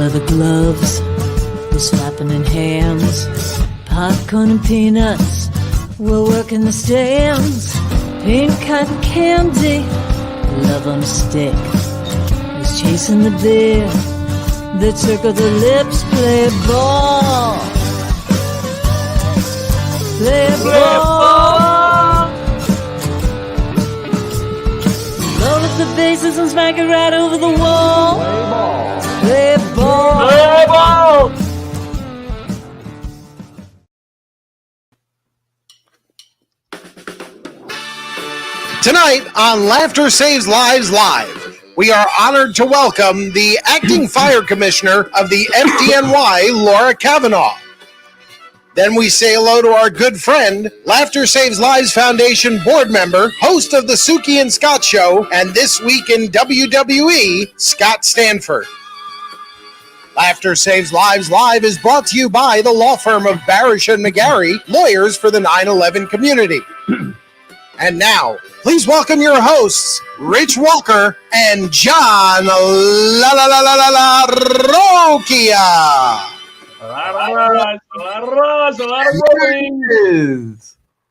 leather gloves, was flapping in hands. Popcorn and peanuts were working the stands. Pink cotton candy, love on a stick, was chasing the beer that circled the lips. Play ball, play ball. Roll up the bases and smack it right over the wall. Play ball, play ball. Tonight on Laughter Saves Lives Live, we are honored to welcome the Acting Fire Commissioner of the FDNY, Laura Kavanaugh. Then we say hello to our good friend, Laughter Saves Lives Foundation board member, host of the Suki and Scott Show, and This Week in WWE, Scott Stanford. Laughter Saves Lives Live is brought to you by the law firm of Barasch and McGarry, lawyers for the 9/11 community. And now, please welcome your hosts, Rich Walker and John Larocchia.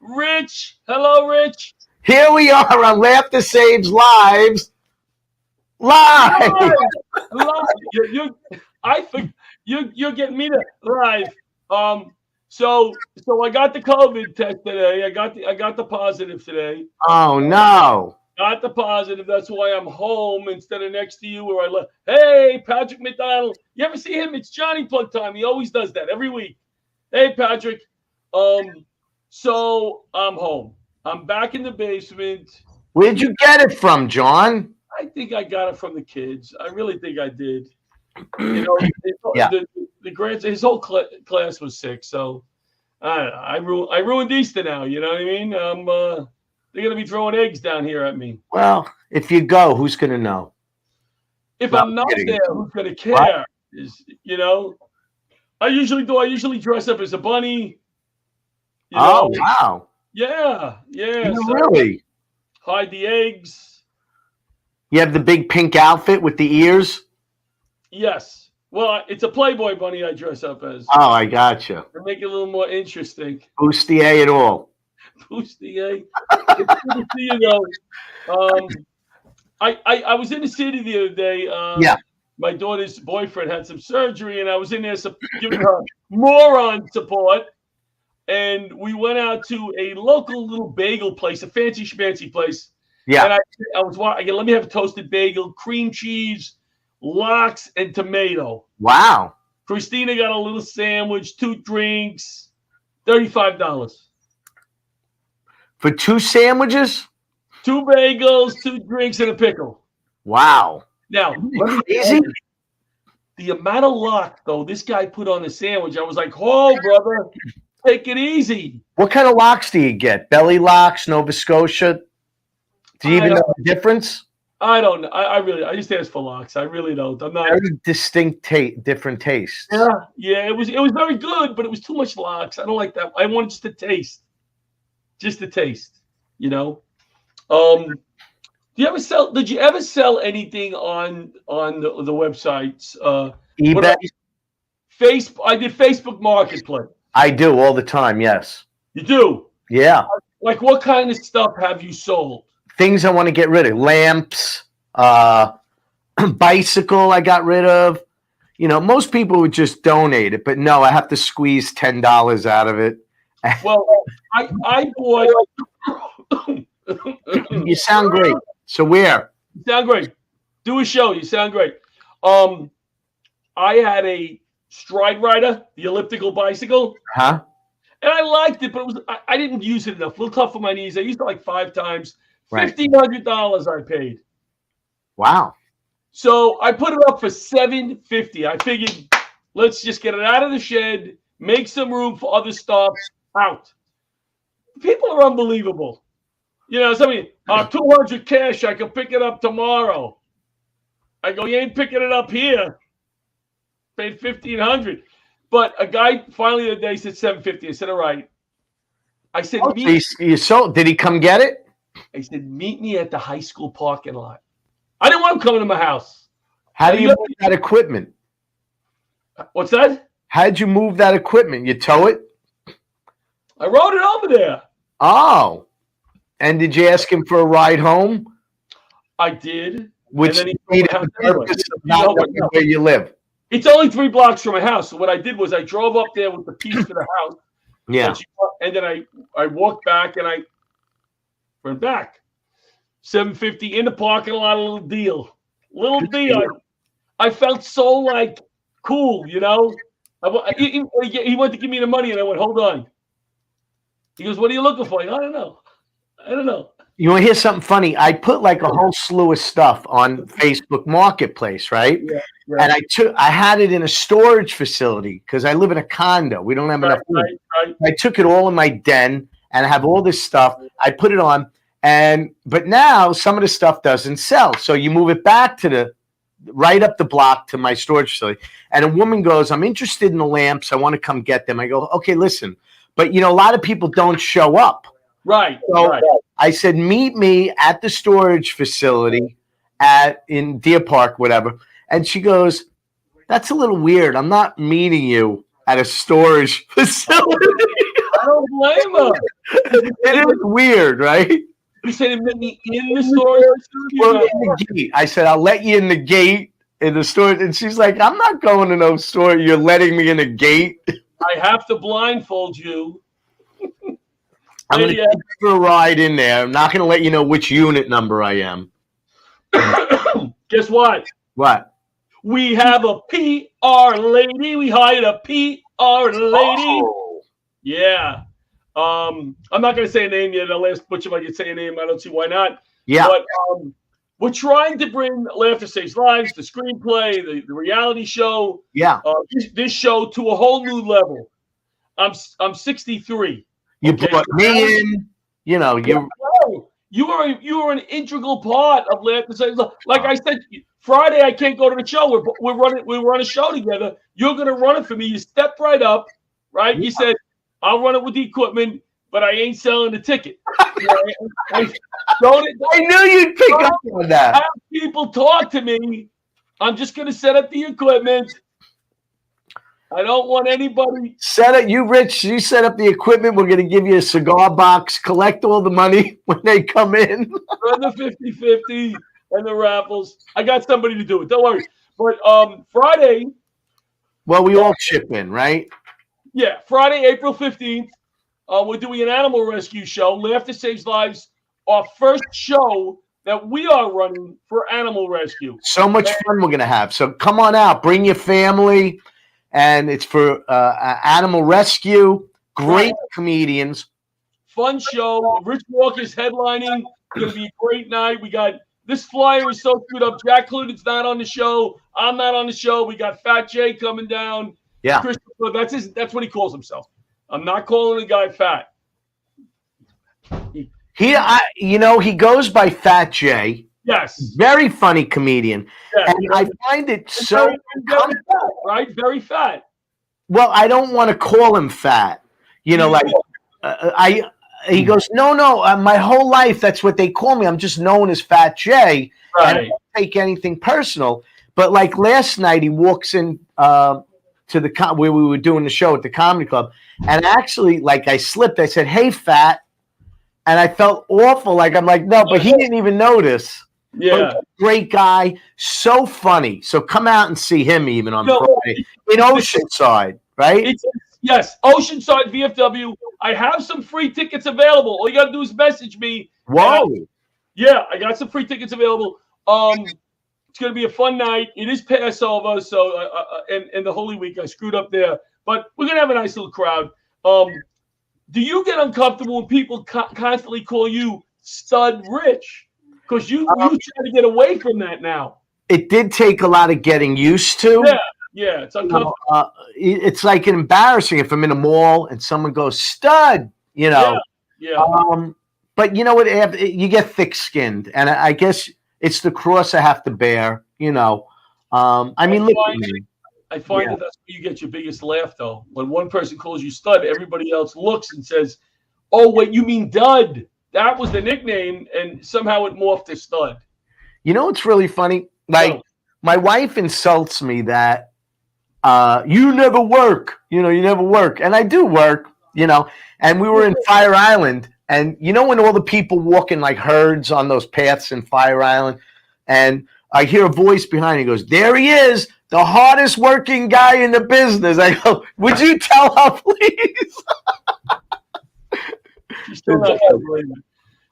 Rich, hello, Rich. Here we are on Laughter Saves Lives Live. You're getting me to live. So I got the COVID test today. I got the positive today. Oh no! Got the positive. That's why I'm home instead of next to you where I left. Hey, Patrick McDonald. You ever see him? It's Johnny Plug time. He always does that every week. Hey, Patrick. So I'm home. I'm back in the basement. Where'd you get it from, John? I think I got it from the kids. I really think I did. You know, yeah. His whole class was sick, so I ruined Easter now. You know what I mean? They're gonna be throwing eggs down here at me. Well, if you go, who's gonna know? If I'm not there, who's gonna care? What? I usually dress up as a bunny. Oh wow! Yeah. So really? Hide the eggs. You have the big pink outfit with the ears. Yes. Well, it's a Playboy bunny I dress up as. Oh, I gotcha. To make it a little more interesting. Bustier and all. Bustier. It's good to see you, though. I was in the city the other day. Yeah. My daughter's boyfriend had some surgery, and I was in there giving her moron support. And we went out to a local little bagel place, a fancy schmancy place. Yeah. And I was watching. Let me have a toasted bagel, cream cheese, lox, and tomato. Wow. Christina got a little sandwich, 2 drinks, $35. For 2 sandwiches? 2 bagels, 2 drinks, and a pickle. Wow. Now, easy. The amount of lox, though, this guy put on the sandwich, I was like, oh, brother, take it easy. What kind of lox do you get? Belly lox, Nova Scotia? Do you even know the difference? I don't know. I just asked for lox. I really don't. I'm not very distinct different tastes. Yeah. It was very good, but it was too much lox. I don't like that. I want just to taste. Just to taste, you know. Did you ever sell anything on the websites? eBay? I did Facebook Marketplace. I do all the time, yes. You do? Yeah. Like what kind of stuff have you sold? Things I want to get rid of. Lamps, bicycle I got rid of. You know, most people would just donate it, but no, I have to squeeze $10 out of it. Well, I bought. You sound great. So where? You sound great. Do a show. You sound great. I had a Stride Rider, the elliptical bicycle. Huh? And I liked it, but I didn't use it enough. A little tough for my knees. I used it like 5 times. Right. $1,500 I paid. Wow. So I put it up for $750. I figured, let's just get it out of the shed, make some room for other stuff. Out. People are unbelievable. You know, somebody, 200 cash, I can pick it up tomorrow. I go, you ain't picking it up here. Paid $1,500. But a guy finally the day said $750. I said, all right. I said, you sold. Did he come get it? I said, meet me at the high school parking lot. I didn't want him coming to my house. How do you move that equipment? What's that? How'd you move that equipment? You tow it? I rode it over there. Oh. And did you ask him for a ride home? I did. Which and then made the purpose of not knowing where you live. It's only 3 blocks from my house. So what I did was I drove up there with the piece for the house. Yeah. And then I walked back and I went back. $750 in the parking lot, a little deal. I felt so like cool, you know. He went to give me the money and I went, hold on. He goes, what are you looking for? I don't know. You want to hear something funny? I put like a whole slew of stuff on Facebook Marketplace, right? Yeah. And I had it in a storage facility because I live in a condo. We don't have enough room. Right. I took it all in my den and I have all this stuff. I put it on, but now some of the stuff doesn't sell. So you move it back to right up the block to my storage facility. And a woman goes, I'm interested in the lamps. I want to come get them. I go, okay, listen. But, a lot of people don't show up. Right. So I said, meet me at the storage facility in Deer Park, whatever. And she goes, that's a little weird. I'm not meeting you at a storage facility. I don't blame her. It is weird, right? You said meet me in the storage facility? Well, in the gate. I said, I'll let you in the gate in the storage. And she's like, I'm not going to no store. You're letting me in the gate. I have to blindfold you. I'm going to take you for a ride in there. I'm not going to let you know which unit number I am. Guess what? What? We have a PR lady. We hired a PR lady. Oh. Yeah. I'm not going to say a name yet. I'll ask Butch if I can say a name. I don't see why not. Yeah. But we're trying to bring Laughter Saves Lives, the screenplay, the reality show. Yeah. This show to a whole new level. I'm 63. You brought me in. You are an integral part of Laughter Saves Lives. Like I said, Friday I can't go to the show. We run a show together. You're going to run it for me. You stepped right up, right? You said, I'll run it with the equipment, but I ain't selling the ticket. I knew you'd pick up on that. Have people talk to me. I'm just going to set up the equipment. I don't want anybody. Set it. Rich, you set up the equipment. We're going to give you a cigar box. Collect all the money when they come in. Run the 50-50 and the raffles. I got somebody to do it. Don't worry. But Friday. Well, we all chip in, right? Yeah. Friday, April 15th. We're doing an animal rescue show. Laughter Saves Lives. Our first show that we are running for animal rescue. So much fun we're going to have. So come on out. Bring your family. And it's for animal rescue. Great comedians. Fun show. Rich Walker's headlining. It's going to be a great night. We got this flyer is so screwed up. Jack Cluden's not on the show. I'm not on the show. We got Fat Jay coming down. Yeah. That's what he calls himself. I'm not calling the guy fat. He goes by Fat Jay. Yes. Very funny comedian. Yeah. And I find it so very fat, right? Very fat. Well, I don't want to call him fat. He goes, no, my whole life, that's what they call me. I'm just known as Fat Jay. Right. And I don't take anything personal. But like last night, he walks in to where we were doing the show at the comedy club. And actually, like I slipped, I said, hey, fat. And I felt awful. I'm like, no, but he didn't even notice. Yeah. Great guy. So funny. So come out and see him even on Friday in Oceanside, right? Yes. Oceanside VFW. I have some free tickets available. All you got to do is message me. Whoa. I got some free tickets available. It's going to be a fun night. It is Passover, so and the Holy Week. I screwed up there, but we're going to have a nice little crowd. Do you get uncomfortable when people constantly call you Stud Rich? Because you try to get away from that now. It did take a lot of getting used to. Yeah, it's uncomfortable. It's like embarrassing if I'm in a mall and someone goes Stud. Yeah. But you know what? You get thick-skinned, and I guess it's the cross I have to bear. I mean, look at me. I find that that's where you get your biggest laugh, though. When one person calls you Stud, everybody else looks and says, "Oh, wait, you mean Dud?" That was the nickname, and somehow it morphed to Stud. You know what's really funny? My wife insults me that you never work. You never work. And I do work, and we were in Fire Island. And when all the people walk in like herds on those paths in Fire Island, and I hear a voice behind me goes, there he is, the hardest working guy in the business. I go, would you tell her, please? She's still not gonna believe it.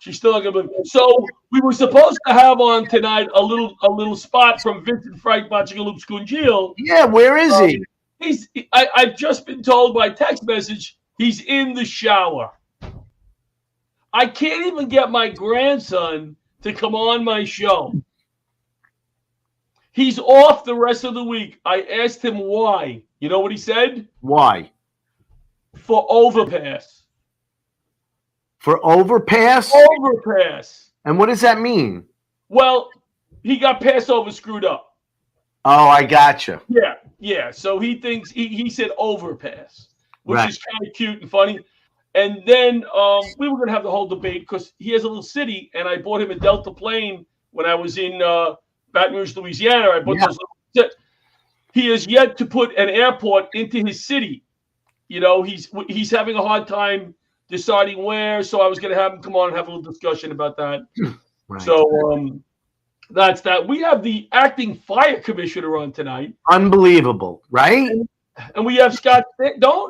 She's still not gonna believe it. So we were supposed to have on tonight a little spot from Vincent Frank Bachagalup Scungil. Yeah, where is he? I've just been told by text message he's in the shower. I can't even get my grandson to come on my show. He's off the rest of the week. I asked him why. You know what he said? Why? For overpass. For overpass? Overpass. And what does that mean? Well, he got Passover screwed up. Oh, I gotcha. Yeah. So he thinks he said overpass, which Right. is kind of cute and funny. And then we were going to have the whole debate because he has a little city, and I bought him a Delta plane when I was in Baton Rouge, Louisiana. I bought those little. He has yet to put an airport into his city. He's having a hard time deciding where. So I was going to have him come on and have a little discussion about that. Right. So that's that. We have the acting fire commissioner on tonight. Unbelievable, right? And we have Scott.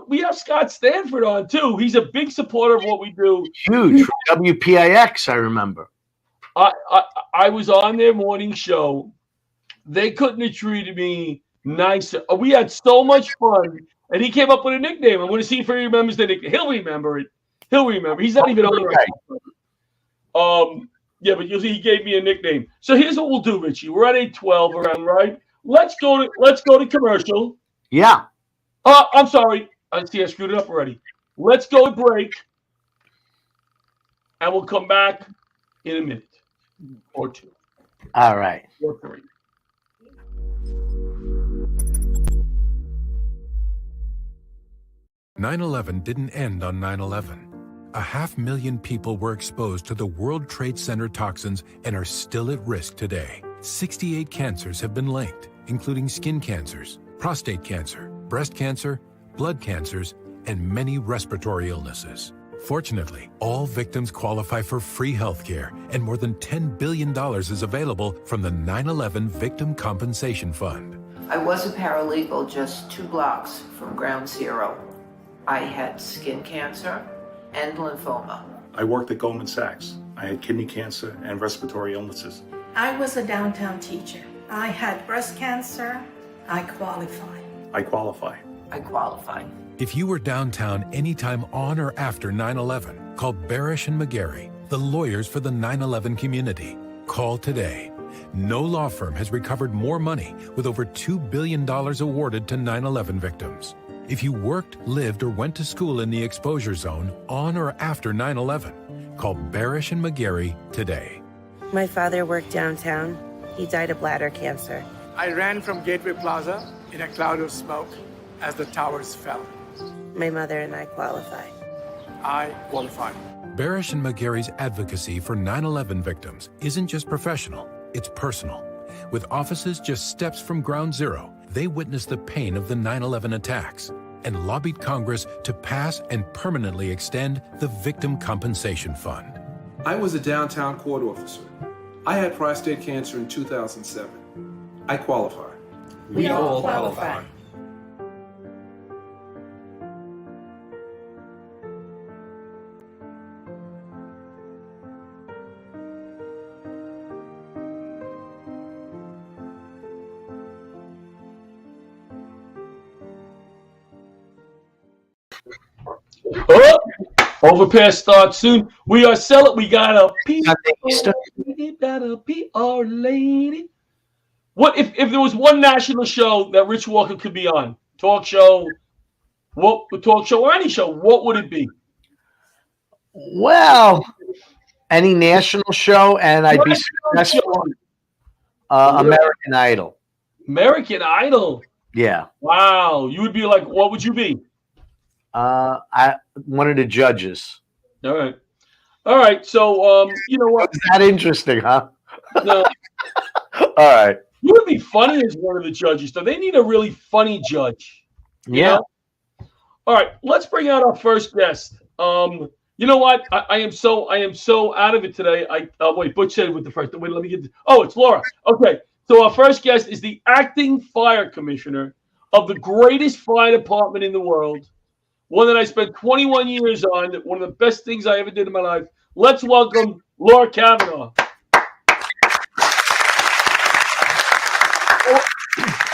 We have Scott Stanford on too. He's a big supporter of what we do. Huge from WPIX, I remember. I was on their morning show. They couldn't have treated me nicer. We had so much fun, and he came up with a nickname. I'm going to see if he remembers the nickname. He'll remember it. He's not even on right. Yeah, but you'll see he gave me a nickname. So here's what we'll do, Richie. We're at 8:12 around, right? Let's go to commercial. Yeah. I'm sorry. I see I screwed it up already. Let's go to break, and we'll come back in a minute or two. All right. Or three. "9/11 didn't end on 9/11. 500,000 people were exposed to the World Trade Center toxins and are still at risk today. 68 cancers have been linked, including skin cancers, prostate cancer, breast cancer, blood cancers, and many respiratory illnesses. Fortunately, all victims qualify for free health care, and more than $10 billion is available from the 9/11 Victim Compensation Fund. I was a paralegal just 2 blocks from Ground Zero. I had skin cancer and lymphoma. I worked at Goldman Sachs. I had kidney cancer and respiratory illnesses. I was a downtown teacher. I had breast cancer. I qualify. I qualify. I qualify. If you were downtown anytime on or after 9/11, call Barasch and McGarry, the lawyers for the 9/11 community. Call today. No law firm has recovered more money with over $2 billion awarded to 9/11 victims. If you worked, lived, or went to school in the exposure zone on or after 9/11, call Barasch and McGarry today. My father worked downtown. He died of bladder cancer. I ran from Gateway Plaza in a cloud of smoke as the towers fell. My mother and I qualify. I qualify. Barasch and McGarry's advocacy for 9/11 victims isn't just professional, it's personal. With offices just steps from Ground Zero, they witnessed the pain of the 9/11 attacks and lobbied Congress to pass and permanently extend the Victim Compensation Fund. I was a downtown court officer. I had prostate cancer in 2007. I qualify. We all qualify. Oh, overpass starts soon. We are selling. We got a PR lady. What if there was one national show that Rich Walker could be on? Talk show, or any show? What would it be? Well, any national show, and I'd be successful. American Idol. American Idol. Yeah. Wow, you would be like, what would you be? One of the judges. All right. So, you know what? Is that interesting, huh? No. All right. You would be funny as one of the judges, though. They need a really funny judge. Yeah. Know? All right, let's bring out our first guest. You know what? I am so out of it today. Wait, Butch said with the first. Wait, let me get. It's Laura. Okay, so our first guest is the acting fire commissioner of the greatest fire department in the world, one that I spent 21 years on. One of the best things I ever did in my life. Let's welcome Laura Kavanaugh.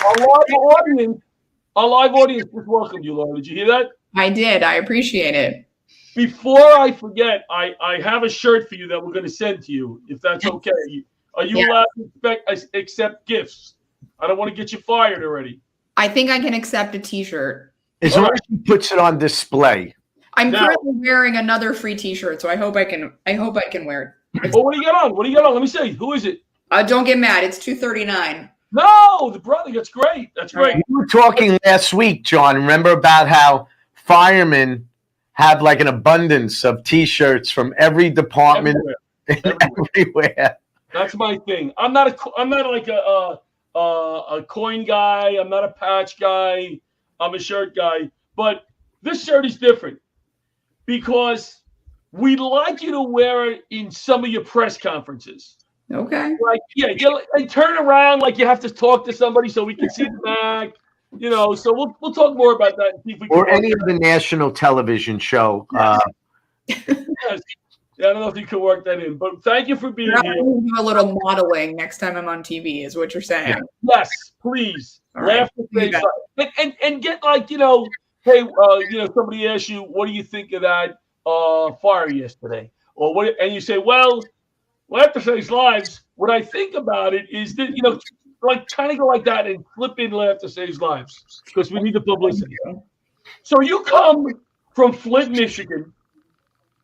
Our live audience just welcomed you, Laura. Did you hear that? I did. I appreciate it. Before I forget, I have a shirt for you that we're going to send to you, if that's okay. Are you allowed to accept gifts? I don't want to get you fired already. I think I can accept a T-shirt. As long as he puts it on display. I'm currently wearing another free T-shirt, so I hope I can wear it. Well, what do you got on? What do you got on? Let me see. Who is it? Don't get mad. It's $2.39. No, the brother. That's great. That's great. We were talking last week, John. Remember about how firemen have like an abundance of T-shirts from every department everywhere. That's my thing. I'm not like a coin guy. I'm not a patch guy. I'm a shirt guy. But this shirt is different because we'd like you to wear it in some of your press conferences. Okay. Like, and turn around like you have to talk to somebody so we can see the back. So we'll talk more about that and see if we can. Or any other national television show. Yes. Yeah, I don't know if you can work that in, but thank you for being here. Do a little modeling next time I'm on TV, is what you're saying. Yes, please. Right. And get like, hey, somebody asks you, what do you think of that fire yesterday? Or what? And you say, well, After Saves Lives, what I think about it is that, like kind of go like that and flip in Laughter Saves Lives because we need the publicity. So you come from Flint, Michigan,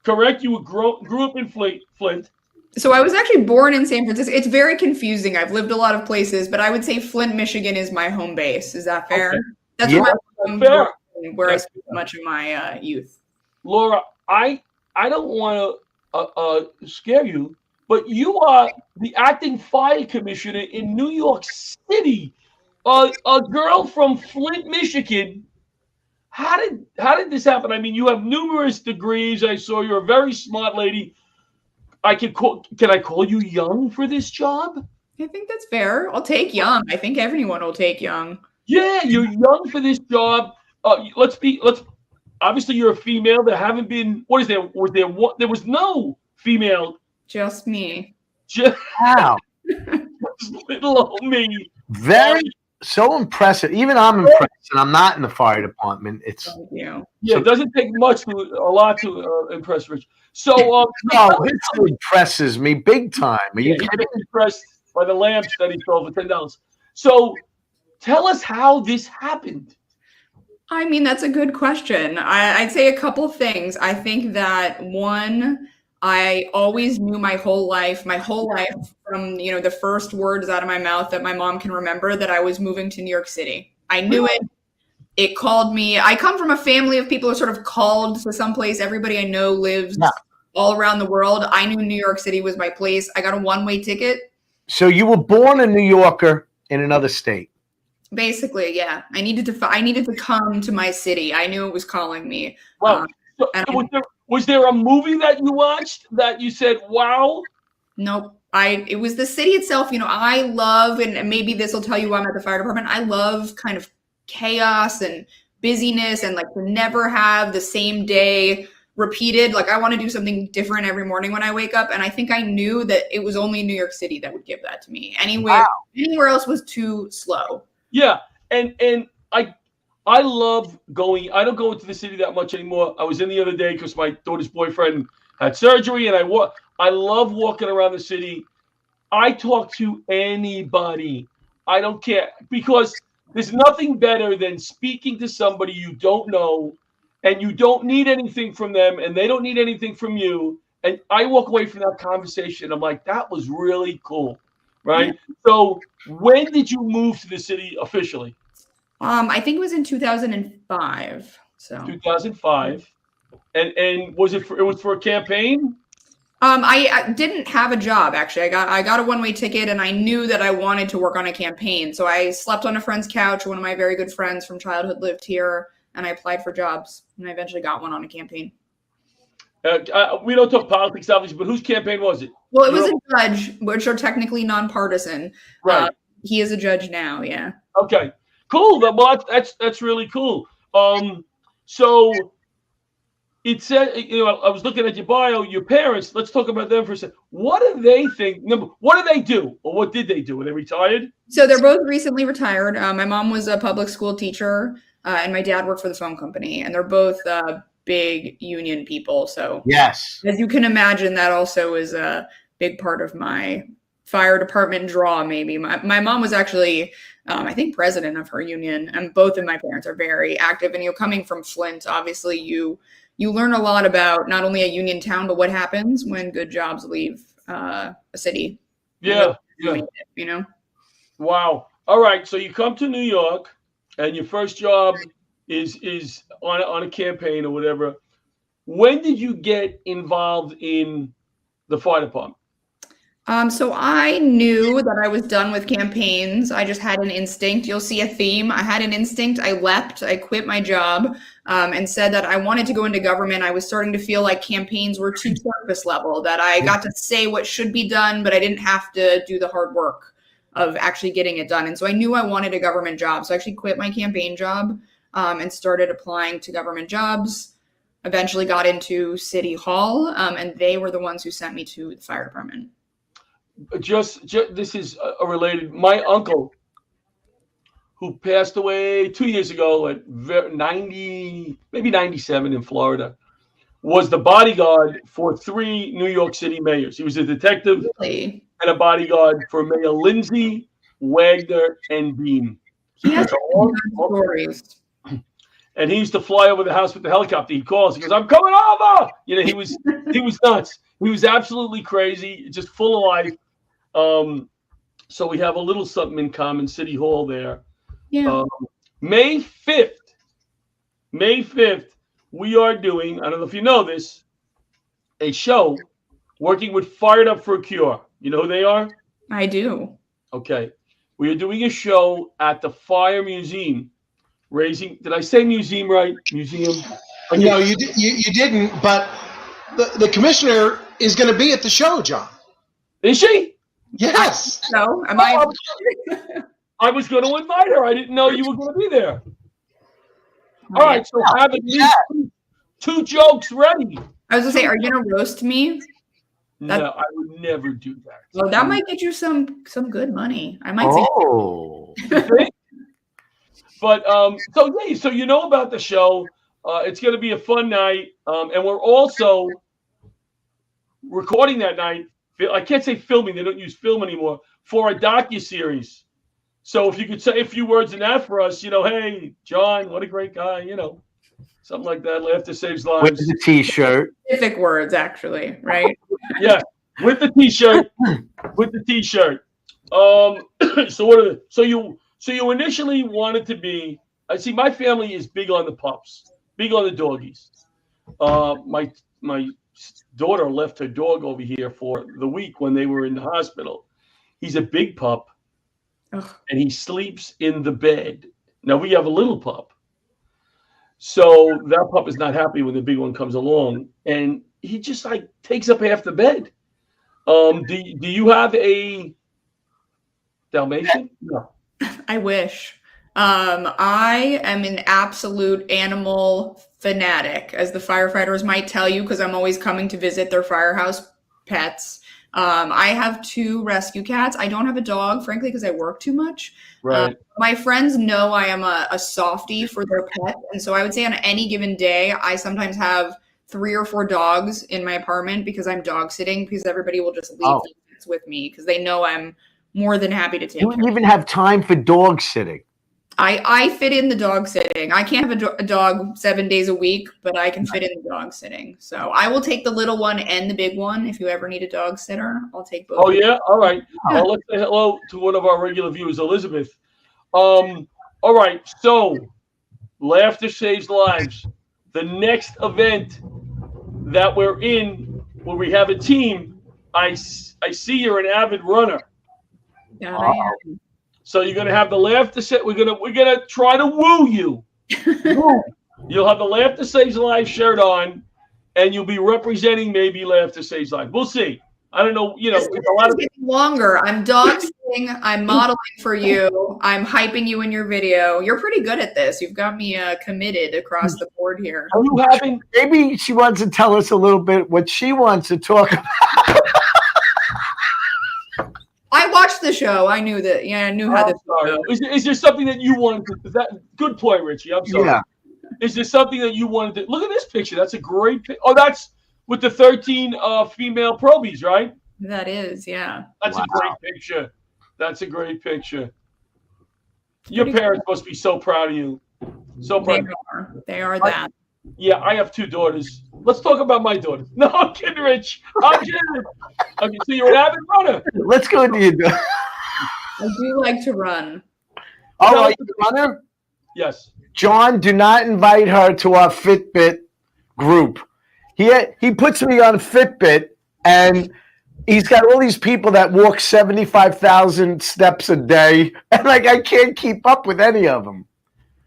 correct? You grew up in Flint. So I was actually born in San Francisco. It's very confusing. I've lived a lot of places, but I would say Flint, Michigan is my home base. Is that fair? Okay. That's where I spent much of my youth. Laura, I don't want to scare you, but you are the acting fire commissioner in New York City. A girl from Flint, Michigan. How did this happen? I mean, you have numerous degrees. I saw you're a very smart lady. Can I call you young for this job? I think that's fair. I'll take young. I think everyone will take young. Yeah, you're young for this job. Obviously you're a female. There haven't been, what is there? There was no female. Just me. Wow. Little old me. So impressive. Even I'm impressed, and I'm not in the fire department. It's it doesn't take a lot to impress Rich. So it impresses me big time. Are you kidding? Impressed by the lamps that he sold for $10. So tell us how this happened. I mean, that's a good question. I'd say a couple of things. I think that one, I always knew my whole life from, the first words out of my mouth that my mom can remember, that I was moving to New York City. I knew it. It called me. I come from a family of people who are sort of called to someplace. Everybody I know lives all around the world. I knew New York City was my place. I got a one-way ticket. So you were born a New Yorker in another state. Basically, yeah. I needed to come to my city. I knew it was calling me. Well, was there a movie that you watched that you said, wow? Nope. It was the city itself. I love, and maybe this will tell you why I'm at the fire department. I love kind of chaos and busyness and like to never have the same day repeated. Like I want to do something different every morning when I wake up. And I think I knew that it was only New York City that would give that to me. Anywhere else was too slow. Yeah. And I love going. I don't go into the city that much anymore. I was in the other day because my daughter's boyfriend had surgery, and I love walking around the city. I talk to anybody. I don't care, because there's nothing better than speaking to somebody you don't know, and you don't need anything from them, and they don't need anything from you. And I walk away from that conversation. I'm like, that was really cool, right? Yeah. So when did you move to the city officially? I think it was in 2005. So 2005, and was it for a campaign? I didn't have a job, actually. I got a one-way ticket, and I knew that I wanted to work on a campaign. So I slept on a friend's couch. One of my very good friends from childhood lived here, and I applied for jobs, and I eventually got one on a campaign. We don't talk politics, obviously, but whose campaign was it? Well, it was a judge, which are technically nonpartisan. Right. He is a judge now, yeah. Okay, cool. Well, that's really cool. So it said, I was looking at your bio, your parents. Let's talk about them for a second. What do they think? What do they do, or what did they do? Are they retired? So they're both recently retired. My mom was a public school teacher, and my dad worked for the phone company, and they're both big union people. So yes, as you can imagine, that also is a big part of my fire department draw. Maybe my mom was actually, I think, president of her union, and both of my parents are very active. And coming from Flint, obviously, you learn a lot about not only a union town, but what happens when good jobs leave a city. Yeah. Wow. All right. So you come to New York, and your first job is on a campaign or whatever. When did you get involved in the fire department? So I knew that I was done with campaigns. I just had an instinct. You'll see a theme. I had an instinct. I leapt. I quit my job and said that I wanted to go into government. I was starting to feel like campaigns were too surface level, that I got to say what should be done, but I didn't have to do the hard work of actually getting it done. And so I knew I wanted a government job. So I actually quit my campaign job and started applying to government jobs. Eventually got into City Hall, and they were the ones who sent me to the fire department. Just this is a related. My uncle, who passed away 2 years ago at 90, maybe 97 in Florida, was the bodyguard for 3 New York City mayors. He was a detective and a bodyguard for Mayor Lindsay, Wagner, and Bean. He has stories. And he used to fly over the house with the helicopter. He calls. He goes, "I'm coming over." He was nuts. He was absolutely crazy, just full of life. So we have a little something in common. City Hall there. Yeah. May 5th, we are doing, I don't know if you know this, a show working with Fired Up for a Cure. You know who they are? I do. Okay. We are doing a show at the Fire Museum. Did I say museum right? Museum? No, you didn't, but the commissioner is going to be at the show, John. Is she? Yes. So, am I? I was going to invite her. I didn't know you were going to be there. All right, so have at least 2 jokes ready. I was going to say, are you going to roast me? No, I would never do that. Well, that might get you some good money. I might say. But so you know about the show. It's going to be a fun night, and we're also recording that night. I can't say filming; they don't use film anymore, for a docuseries. So if you could say a few words in that for us, hey, John, what a great guy, something like that. Laughter saves lives. With the T-shirt. Specific words, actually, right? Yeah, with the T-shirt. So you initially wanted to be. I see. My family is big on the pups, big on the doggies. My daughter left her dog over here for the week when they were in the hospital. He's a big pup, and he sleeps in the bed. Now we have a little pup, so that pup is not happy when the big one comes along, and he just takes up half the bed. Do you have a Dalmatian? No. I wish. I am an absolute animal fanatic, as the firefighters might tell you, because I'm always coming to visit their firehouse pets. I have 2 rescue cats. I don't have a dog, frankly, because I work too much. Right. My friends know I am a softie for their pet. And so I would say on any given day, I sometimes have 3 or 4 dogs in my apartment because I'm dog sitting, because everybody will just leave the pets with me because they know I'm more than happy to take care of them. You even have time for dog sitting. I fit in the dog sitting. I can't have a dog 7 days a week, but I can fit in the dog sitting. So I will take the little one and the big one. If you ever need a dog sitter, I'll take both. Oh, yeah? All right. Well, let's say hello to one of our regular viewers, Elizabeth. All right. So Laughter Saves Lives. The next event that we're in where we have a team. I see you're an avid runner. Yeah, I am. So you're gonna have the laughter set. We're gonna try to woo you. You'll have the Laughter Saves Life shirt on, and you'll be representing maybe Laughter Saves Life. We'll see. I don't know. It's a lot of getting longer. I'm dog sitting. I'm modeling for you. I'm hyping you in your video. You're pretty good at this. You've got me committed across the board here. Are you having? Maybe she wants to tell us a little bit what she wants to talk about. I watched the show. I knew that. Yeah, I knew how this goes. Is there something that you wanted to? Good point, Richie. I'm sorry. Yeah. Is there something that you wanted to? Look at this picture. That's a great picture. Oh, that's with the 13 female probies, right? That is, yeah. That's a great picture. That's a great picture. Your parents must be so proud of you. So proud. They are that. Yeah, I have 2 daughters. Let's talk about my daughters. No, I'm kidding, Rich. I'm kidding. Okay, so you're an avid runner. Let's go to you. I do like to run. Oh, are you a runner? Yes. John, do not invite her to our Fitbit group. He puts me on Fitbit, and he's got all these people that walk 75,000 steps a day, and I can't keep up with any of them.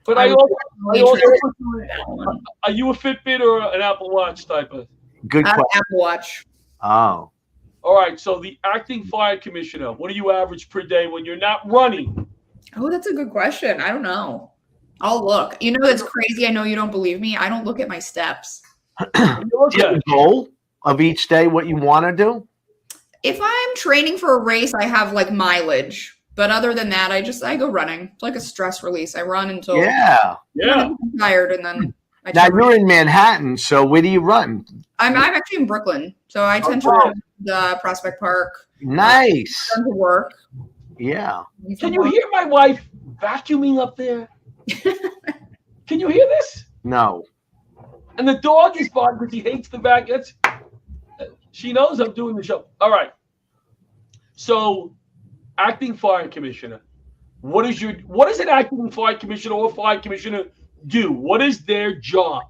But are you a Fitbit or an Apple Watch type of? Good question. Apple Watch. Oh. All right. So the acting fire commissioner, what do you average per day when you're not running? Oh, that's a good question. I don't know. I'll look. It's crazy. I know you don't believe me. I don't look at my steps. Do you have a goal of each day, what you want to do? If I'm training for a race, I have mileage. But other than that, I go running. It's like a stress release. I run until I'm tired, and then now you're in Manhattan, so where do you run? I'm actually in Brooklyn, so I tend to run the Prospect Park. Nice. To work. Yeah. Can you hear my wife vacuuming up there? Can you hear this? No. And the dog is barking because he hates the vacuum. She knows I'm doing the show. All right. So, acting fire commissioner. What does an acting fire commissioner or fire commissioner do? What is their job?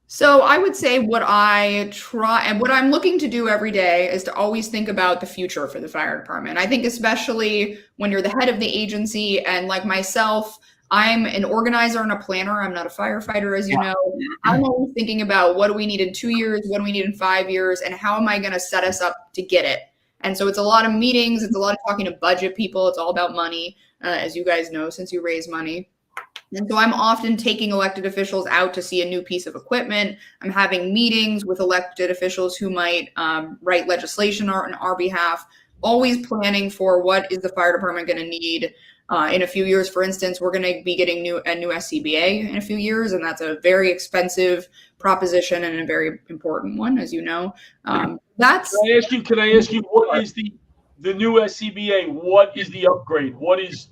So I would say what I try and what I'm looking to do every day is to always think about the future for the fire department. I think especially when you're the head of the agency, and like myself, I'm an organizer and a planner. I'm not a firefighter, as you know. I'm always thinking about what do we need in 2 years, what do we need in 5 years, and how am I going to set us up to get it? And so it's a lot of meetings. It's a lot of talking to budget people. It's all about money, as you guys know, since you raise money. And so I'm often taking elected officials out to see a new piece of equipment. I'm having meetings with elected officials who might write legislation on our behalf, always planning for what is the fire department going to need in a few years. For instance, we're going to be getting a new SCBA in a few years, and that's a very expensive proposition and a very important one, as you know. Can I ask you what is the new SCBA? What is the upgrade? What is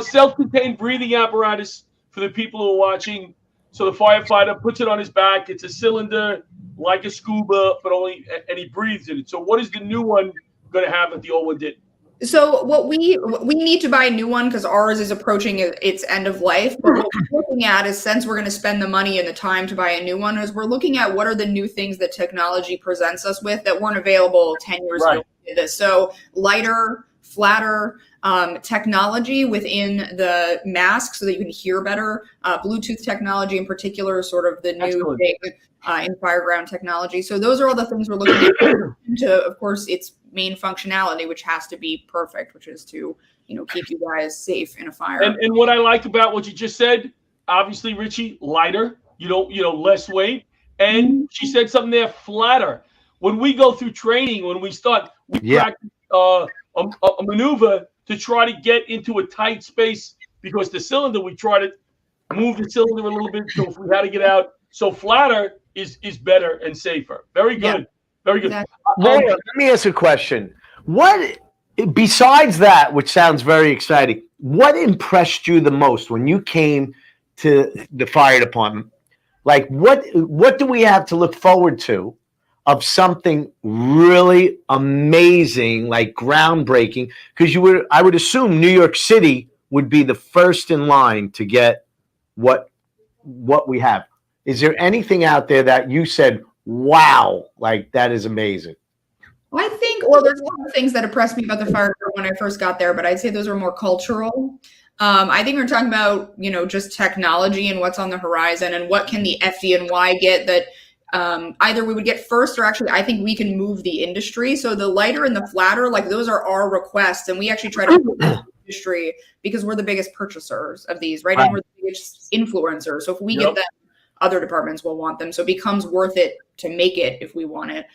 self-contained breathing apparatus for the people who are watching? So the firefighter puts it on his back. It's a cylinder like a scuba, and he breathes in it. So what is the new one going to have that the old one didn't? So what we need to buy a new one because ours is approaching its end of life. But what we're looking at is, since we're going to spend the money and the time to buy a new one, is we're looking at what are the new things that technology presents us with that weren't available 10 years ago. So lighter, flatter technology within the mask so that you can hear better. Bluetooth technology in particular is sort of the new thing in fireground technology. So those are all the things we're looking at to, of course, its main functionality, which has to be perfect, which is to, keep you guys safe in a fire. And what I liked about what you just said, obviously, Richie, lighter, less weight. And she said something there, flatter. When we go through training, when we start, we practice a maneuver to try to get into a tight space, because the cylinder, we try to move the cylinder a little bit. So if we had to get out, so flatter is better and safer. Very good. Very good. Let me ask a question. What, besides that, which sounds very exciting, what impressed you the most when you came to the fire department? Like, what do we have to look forward to of something really amazing, like groundbreaking? Because I would assume New York City would be the first in line to get what we have. Is there anything out there that you said, wow, like that is amazing. I think, well, there's a lot of things that impressed me about the fire department when I first got there, but I'd say those are more cultural. I think we're talking about, just technology and what's on the horizon and what can the FDNY get that either we would get first, or actually I think we can move the industry. So the lighter and the flatter, like those are our requests, and we actually try to move the industry because we're the biggest purchasers of these, right? And we're the biggest influencers. So if we get them, other departments will want them. So it becomes worth it to make it if we want it.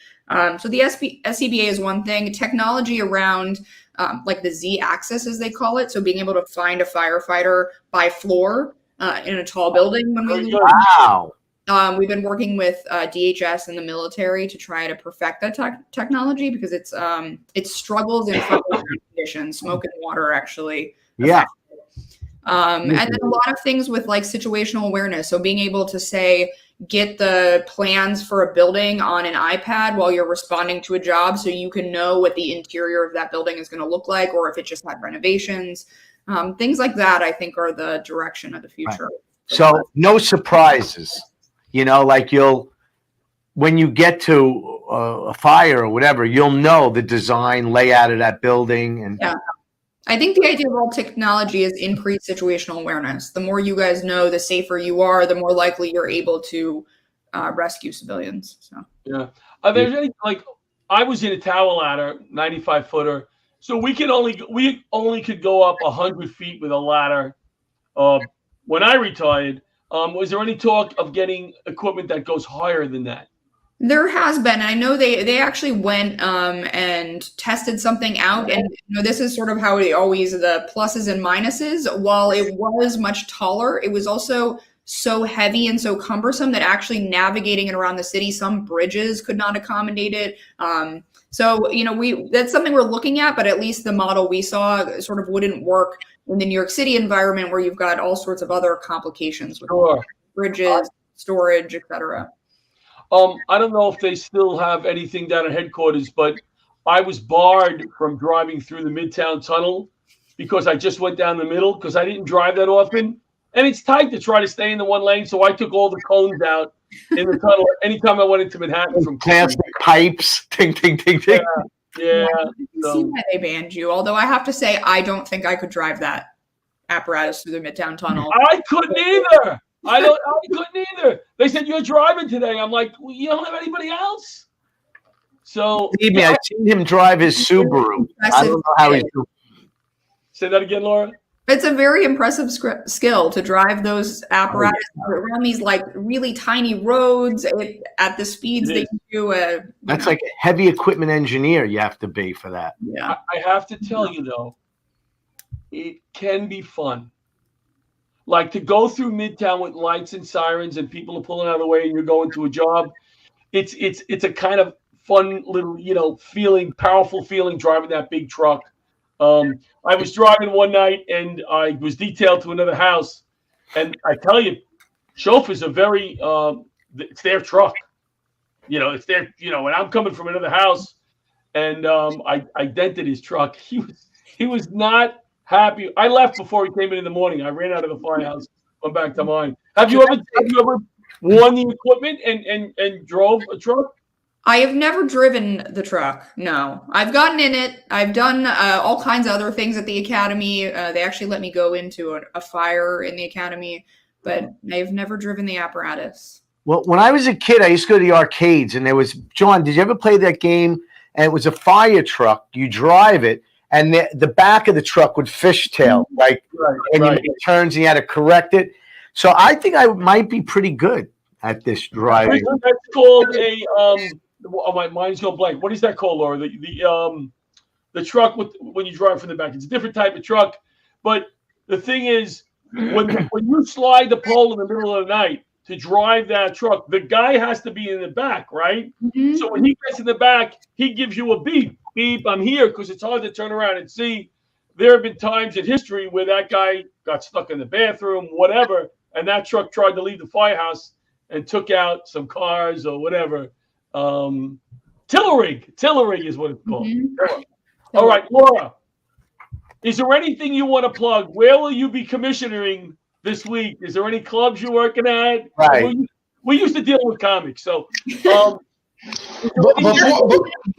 So the SCBA is one thing. Technology around like the Z-axis, as they call it. So being able to find a firefighter by floor in a tall building. When we Wow. We've been working with DHS and the military to try to perfect that technology because it struggles in fire conditions, smoke and water actually. Yeah. And then a lot of things with like situational awareness. So being able to say, get the plans for a building on an iPad while you're responding to a job so you can know what the interior of that building is going to look like, or if it just had renovations. Things like that, I think, are the direction of the future. Right. So no surprises, like when you get to a fire or whatever, you'll know the design layout of that building. And yeah. I think the idea of all technology is increased situational awareness. The more you guys know, the safer you are, the more likely you're able to rescue civilians. So yeah, are there any, like I was in a tower ladder, 95-footer, so we only could go up 100 feet with a ladder. When I retired, was there any talk of getting equipment that goes higher than that? There has been. I know they actually went and tested something out, and this is sort of how it always, the pluses and minuses. While it was much taller, it was also so heavy and so cumbersome that actually navigating it around the city, some bridges could not accommodate it. So that's something we're looking at, but at least the model we saw sort of wouldn't work in the New York City environment where you've got all sorts of other complications with bridges, storage, etc. I don't know if they still have anything down at headquarters, but I was barred from driving through the Midtown Tunnel because I just went down the middle because I didn't drive that often. And it's tight to try to stay in the one lane, so I took all the cones out in the tunnel anytime I went into Manhattan. From plastic pipes, ting, ting, ting, ting. Yeah. See why they banned you. Although I have to say, I don't think I could drive that apparatus through the Midtown Tunnel. I couldn't either. I couldn't either. They said, you're driving today. I'm like, well, you don't have anybody else. So believe me, I've seen him drive his Subaru. I don't know how he's doing. Say that again, Laura. It's a very impressive skill to drive those apparatus around these like really tiny roads at the speeds that you do. That's like a heavy equipment engineer you have to be for that. Yeah, I have to tell you though, it can be fun. Like to go through Midtown with lights and sirens and people are pulling out of the way and you're going to a job. It's a kind of fun little, feeling, powerful feeling driving that big truck. I was driving one night and I was detailed to another house. And I tell you, chauffeurs are very, it's their truck. It's their, and I'm coming from another house and I dented his truck. He was not happy. I left before he came in the morning. I ran out of the firehouse, went back to mine. Have you ever won the equipment and drove a truck? I have never driven the truck. No, I've gotten in it. I've done all kinds of other things at the academy. They actually let me go into a fire in the academy, but I've never driven the apparatus. Well, when I was a kid, I used to go to the arcades, and there was, John, did you ever play that game? And it was a fire truck. You drive it, and the back of the truck would fishtail, and you make turns, and you had to correct it. So I think I might be pretty good at this driving. That's called a my mind's going blank. What is that called, Laura? The truck when you drive from the back. It's a different type of truck, but the thing is, when you slide the pole in the middle of the night to drive that truck, the guy has to be in the back, right? Mm-hmm. So when he gets in the back, he gives you a beep. Beep, I'm here, because it's hard to turn around and see. There have been times in history where that guy got stuck in the bathroom, whatever, and that truck tried to leave the firehouse and took out some cars or whatever. Tillerig is what it's called. Mm-hmm. All right, Laura, is there anything you want to plug? Where will you be commissioning this week? Is there any clubs you're working at? Right. We used to deal with comics, so. Firehouse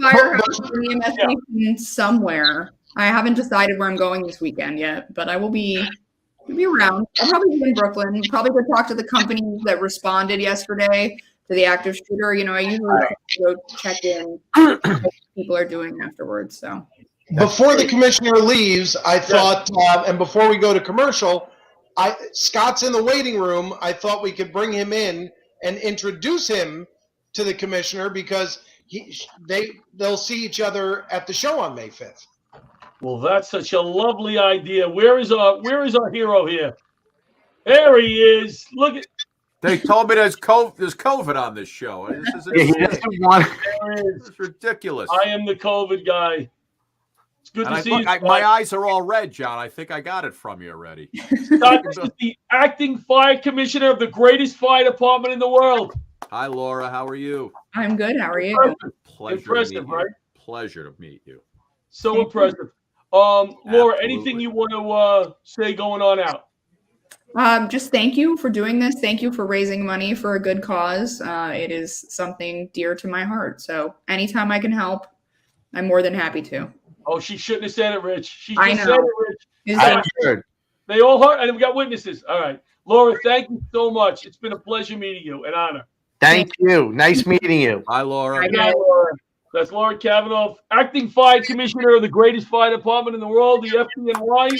EMS station somewhere. I haven't decided where I'm going this weekend yet, but I will be around. I'll probably be in Brooklyn. Probably go talk to the companies that responded yesterday to the active shooter. You know, I usually go check in what people are doing afterwards. So before the commissioner leaves, I thought, and before we go to commercial, Scott's in the waiting room. I thought we could bring him in and introduce him to the commissioner because they'll see each other at the show on May 5th. Well, that's such a lovely idea. Where is our hero here? There he is. Look at. They told me there's COVID on this show. This is it's ridiculous. I am the COVID guy. It's good to see you. My eyes are all red, John. I think I got it from you already. Scott, this is the acting fire commissioner of the greatest fire department in the world. Hi, Laura. How are you? I'm good. How are you? Impressive, right? Pleasure to meet you. So impressive. Laura, anything you want to say going on out? Just thank you for doing this. Thank you for raising money for a good cause. It is something dear to my heart. So anytime I can help, I'm more than happy to. Oh, she shouldn't have said it, Rich. She I just know. said it, Rich. They all heard, and we got witnesses. All right. Laura, thank you so much. It's been a pleasure meeting you. An honor. Thank you. Nice meeting you. Hi, Laura. Hi, Laura. That's Laura Kavanaugh, acting fire commissioner of the greatest fire department in the world, the FDNY.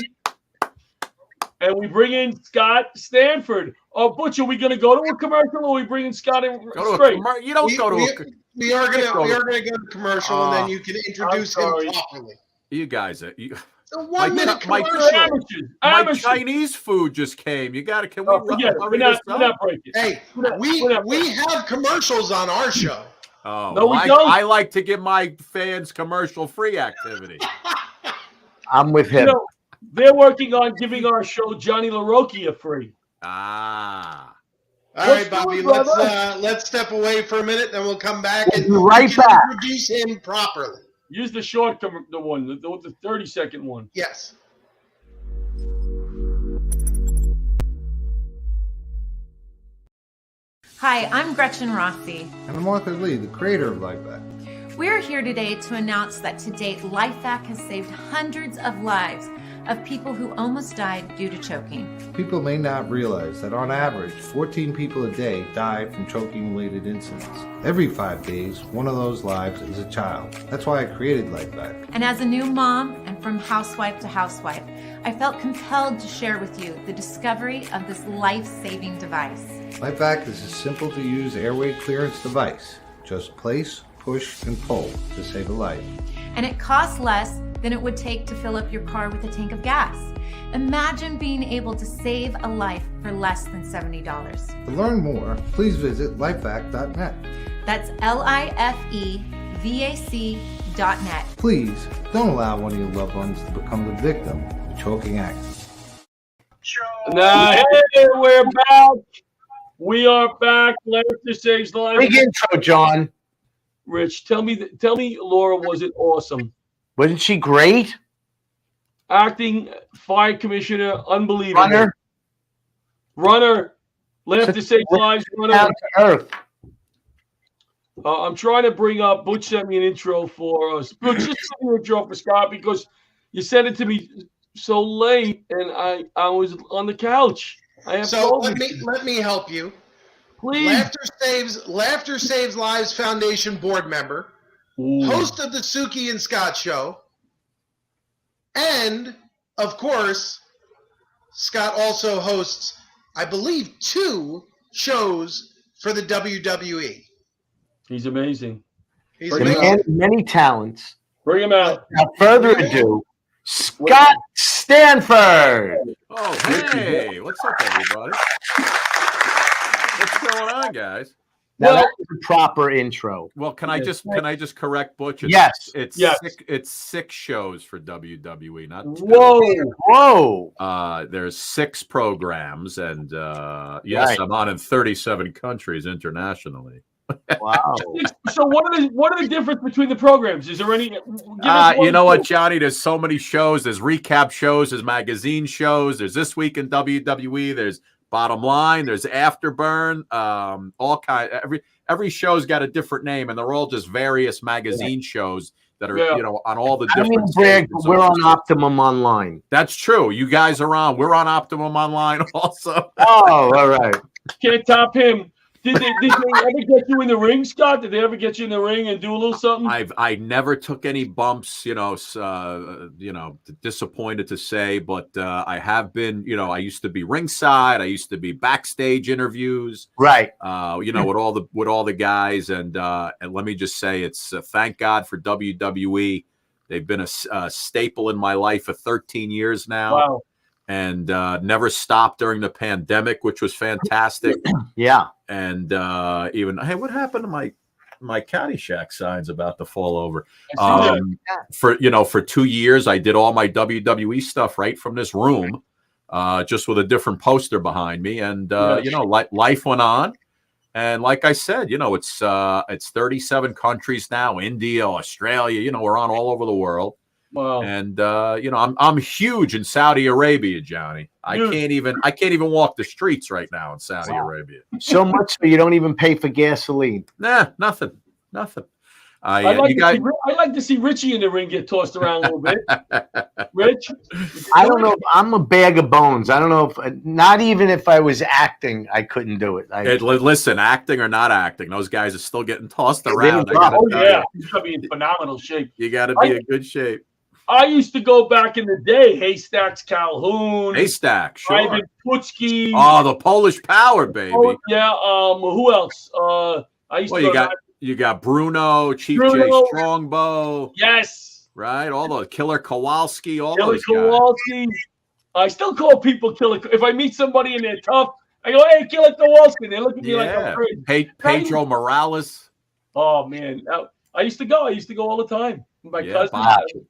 And we bring in Scott Stanford. Oh, Butch, are we going to go to a commercial, or are we bringing Scott in straight? You don't go to We are going to go to commercial, and then you can introduce him properly. You guys, my Chinese food just came. You got to. Can we're not breaking. Hey, we have commercials on our show. Oh, no, we don't. I like to give my fans commercial-free activity. I'm with him. You know, they're working on giving our show Johnny Larocchia free. All right, Bobby. Let's step away for a minute, then we'll come back and introduce him properly. Use the short the 30-second one. Yes. Hi, I'm Gretchen Rossi. And I'm Arthur Lee, the creator of LifeVac. We're here today to announce that to date, LifeVac has saved hundreds of lives of people who almost died due to choking. People may not realize that on average, 14 people a day die from choking-related incidents. Every 5 days, one of those lives is a child. That's why I created LifeVac. And as a new mom, and from housewife to housewife, I felt compelled to share with you the discovery of this life-saving device. LifeVac is a simple-to-use airway clearance device. Just place, push, and pull to save a life. And it costs less than it would take to fill up your car with a tank of gas. Imagine being able to save a life for less than $70. To learn more, please visit lifevac.net. That's LIFEVAC.net. Please don't allow one of your loved ones to become the victim of a choking accident. Now, hey, we're back. We are back. Laughter saves lives. Big intro, John. Rich, tell me, Laura, was it awesome? Wasn't she great? Acting fire commissioner, unbelievable. Runner, Laughter saves lives. Runner. Down to earth. I'm trying to bring up. Butch sent me an intro for us. Butch, just send me an intro for Scott because you sent it to me so late, and I was on the couch. Let me help you. Please. Laughter Saves Lives Foundation board member, host of the Suki and Scott show, and of course, Scott also hosts, I believe, 2 shows for the WWE. He's amazing. He's amazing. Many talents. Bring him out. Without further ado, Scott Stanford. Oh, hey, what's up, everybody? What's going on, guys? Now that was a proper intro. Well, can I just correct Butch? It's 6 shows for WWE, not 2. Whoa! There's 6 programs, and yes, I'm on in 37 countries internationally. Wow. So what are the difference between the programs? Is there any? You know what, Johnny? There's so many shows. There's recap shows. There's magazine shows. There's This Week in WWE. There's Bottom line, there's Afterburn, all kind. Every show's got a different name, and they're all just various magazine shows that are on all the different. We're on Optimum Online. That's true. You guys are on. We're on Optimum Online also. Oh, all right. Can't top him. Did they ever get you in the ring, Scott? Did they ever get you in the ring and do a little something? I never took any bumps, disappointed to say, but I have been, I used to be ringside. I used to be backstage interviews, right? With all the guys, and let me just say, it's thank God for WWE. They've been a staple in my life for 13 years now. Wow. And never stopped during the pandemic, which was fantastic. Yeah. And even, hey, what happened to my Caddyshack sign's about to fall over? For 2 years, I did all my WWE stuff right from this room, just with a different poster behind me. And life went on. And like I said, it's 37 countries now, India, Australia. We're on all over the world. Wow. And I'm huge in Saudi Arabia, Johnny. I can't even walk the streets right now in Saudi Arabia. So much so you don't even pay for gasoline. Nah, nothing. I like to see Richie in the ring get tossed around a little bit. Rich, I don't know. I'm a bag of bones. I don't know if not even if I was acting, I couldn't do it. Listen, acting or not acting, those guys are still getting tossed around. He's gonna be in phenomenal shape. You got to be in good shape. I used to go back in the day, Haystacks Calhoun. Haystack, sure. Ivan Putski. Oh, the Polish Power, baby. Oh, yeah. Who else? I used to. You got Bruno, Chief J Strongbow. Yes. Right. All the Killer Kowalski. Killer Kowalski. I still call people Killer. If I meet somebody and they're tough, I go, "Hey, Killer Kowalski." They look at me like I'm crazy. Pedro Morales. Oh man, I used to go. all the time. My cousin,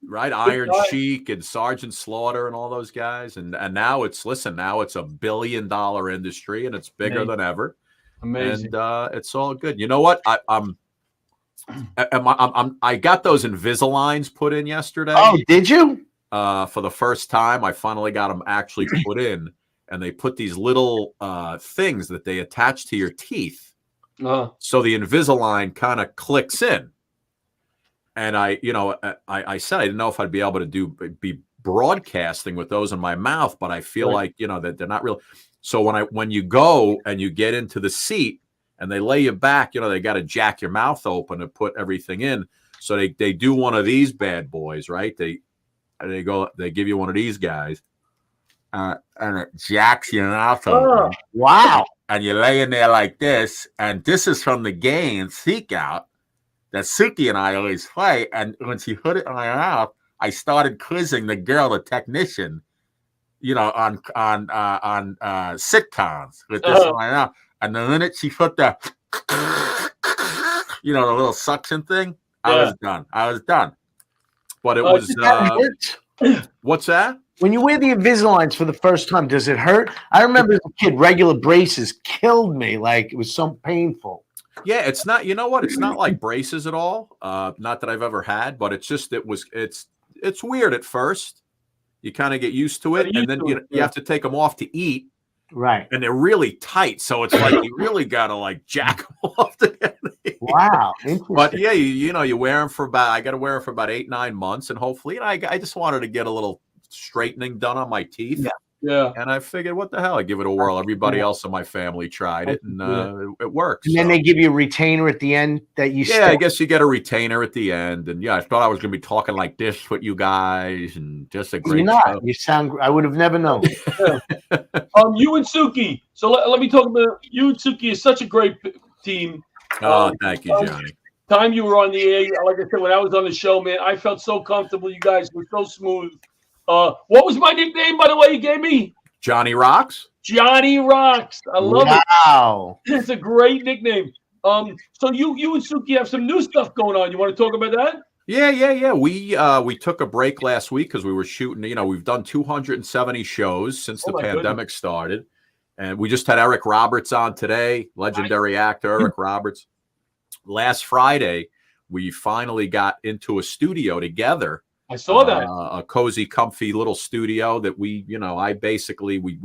right? Iron Sheik and Sergeant Slaughter and all those guys. And now it's a $1 billion industry, and it's bigger than ever. Amazing. And it's all good. You know what? I got those Invisaligns put in yesterday. Oh, did you? For the first time, I finally got them actually put in, and they put these little things that they attach to your teeth. So the Invisalign kind of clicks in. And I said I didn't know if I'd be able to be broadcasting with those in my mouth, but I feel like that they're not real. So when you go and you get into the seat and they lay you back, they got to jack your mouth open and put everything in. So they do one of these bad boys, right? They give you one of these guys, and it jacks your mouth open. Wow! And you're laying there like this, and this is from the game Seek Out that Suki and I always play. And when she put it in my mouth, I started quizzing the girl, the technician, on sitcoms with this in my mouth. And the minute she put the, the little suction thing, I was done. But it was, what's that? When you wear the Invisaligns for the first time, does it hurt? I remember as a kid, regular braces killed me. Like, it was so painful. Yeah, it's not, it's not like braces at all. Not that I've ever had, but it's weird at first. You kind of get used to it, and then you have to take them off to eat. Right. And they're really tight, so it's like you really got to jack them off together. Wow. But yeah, you wear them I got to wear them for about 8-9 months, and hopefully, I just wanted to get a little straightening done on my teeth. Yeah. And I figured, what the hell? I give it a whirl. Everybody else in my family tried it, and it works. And then they give you a retainer at the end that you. Yeah, I guess you get a retainer at the end, and I thought I was going to be talking like this with you guys, and just a great. You're not. Show. You sound. I would have never known. You and Suki. So let me talk about you and Suki. Is such a great team. Oh, thank you, Johnny. Time you were on the air, like I said, when I was on the show, man, I felt so comfortable. You guys were so smooth. What was my nickname, by the way, you gave me? Johnny Rocks. Johnny Rocks. I love it. Wow. It's a great nickname. So you and Suki have some new stuff going on. You want to talk about that? Yeah. We took a break last week because we were shooting. We've done 270 shows since the pandemic started, and we just had Eric Roberts on today, legendary actor Eric Roberts. Last Friday, we finally got into a studio together I saw that. A cozy, comfy little studio that we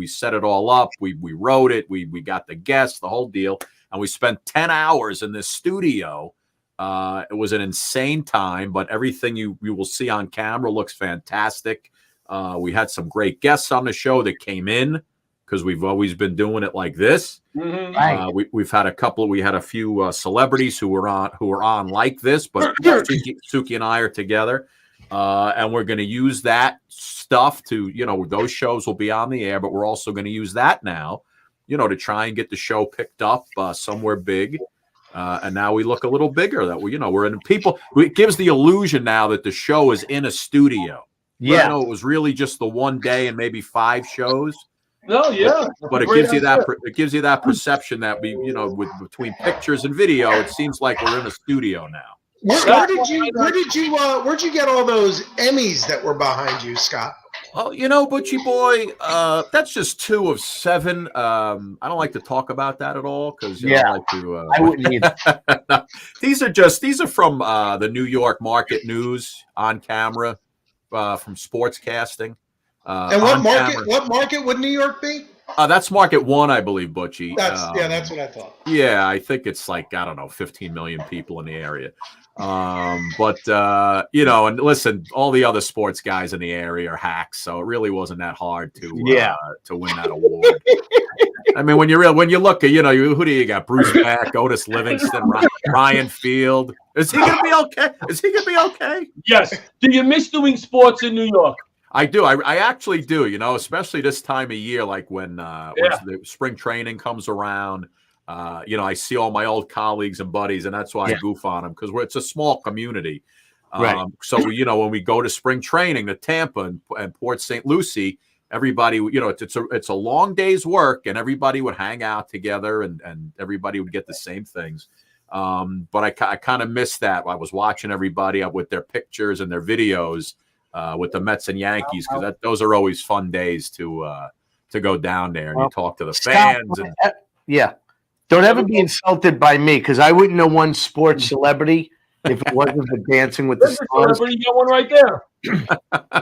set it all up. We wrote it. We got the guests, the whole deal. And we spent 10 hours in this studio. It was an insane time, but everything you will see on camera looks fantastic. We had some great guests on the show that came in because we've always been doing it like this. Mm-hmm. We've had we had a few celebrities who were on like this, but Suki and I are together. And we're going to use that stuff to, those shows will be on the air, but we're also going to use that now, to try and get the show picked up somewhere big. And now we look a little bigger that we're in people. It gives the illusion now that the show is in a studio. Yeah. It was really just the one day and maybe 5 shows. No, yeah. But it gives you that perception that between pictures and video, it seems like we're in a studio now. Where'd you get all those Emmys that were behind you, Scott? Well, Butchie Boy, that's just 2 of 7. I don't like to talk about that at all because I like to. I wouldn't either. These are from the New York Market News on camera from sportscasting. And what market would New York be? That's Market 1, I believe, Butchie. That's what I thought. Yeah, I think it's like 15 million people in the area. And listen, all the other sports guys in the area are hacks, so it really wasn't that hard to win that award. I mean, when you look at, who do you got? Bruce Beck, Otis Livingston, Ryan Field. Is he gonna be okay? Yes. Do you miss doing sports in New York? I do. I actually do, especially this time of year, like when the spring training comes around. I see all my old colleagues and buddies, and that's why I goof on them because it's a small community. Right. So, when we go to spring training to Tampa and Port St. Lucie, everybody, it's a long day's work, and everybody would hang out together, and everybody would get the same things. But I kind of missed that. I was watching everybody up with their pictures and their videos with the Mets and Yankees because those are always fun days to go down there and you talk to the fans. Don't ever be insulted by me because I wouldn't know one sports celebrity if it wasn't for Dancing with the Stars. You got one right there.